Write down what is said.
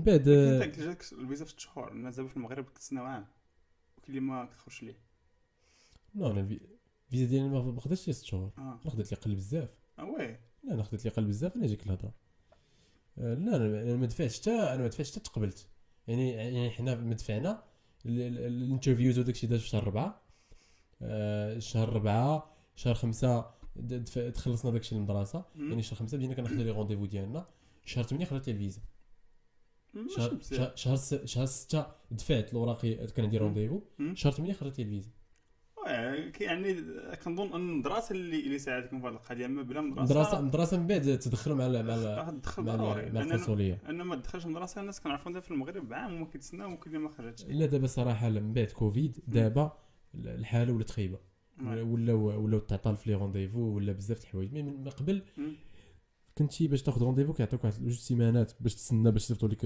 بعد انت جاتك الفيزا في 6 شهور، الناس دابا في المغرب كتسناو عام وكاين اللي ما كتخرجش ليه. نو انا الفيزا ديالي ما خدتش 6 شهور، اه انا خدت لي قل بزاف. وي لا انا خدت لي قل بزاف، انا جيك الهضره. لا انا ما دفعتش حتى تقبلت. يعني حنا مدفعنا الانترفيوز وداكشي داز في شهر 4. شهر 4 شهر 5 تخلصنا داكشي المدرسه. يعني شهر 5 بدينا كناخذ لي رونديفو ديالنا. شهر 8 خدات لي الفيزا. ماشي بزاف. شهر 6 دفعت الاوراق كندير رونديفو. شهر 8 خدات لي الفيزا. يعني كنظن ان المدرسه اللي ساعدتكم في هذه القضيه، اما بلا مدرسه من بعد تدخلوا تدخل مع ضروري، مع القنصليه. لان ما تدخلش مدرسه الناس كنعرفوا دابا في المغرب عام وما كيتسناو، ممكن اللي ما خرجتش. لا دابا صراحه من بعد كوفيد دابا الحاله ولات خايبه. ولاو تعطل في لي رونديفو ولا بزاف د الحوايج. من قبل كنتي باش تاخذ رونديفو كيعطيوك واحد 2 سيمانات باش تسنى باش يصيفطوا لك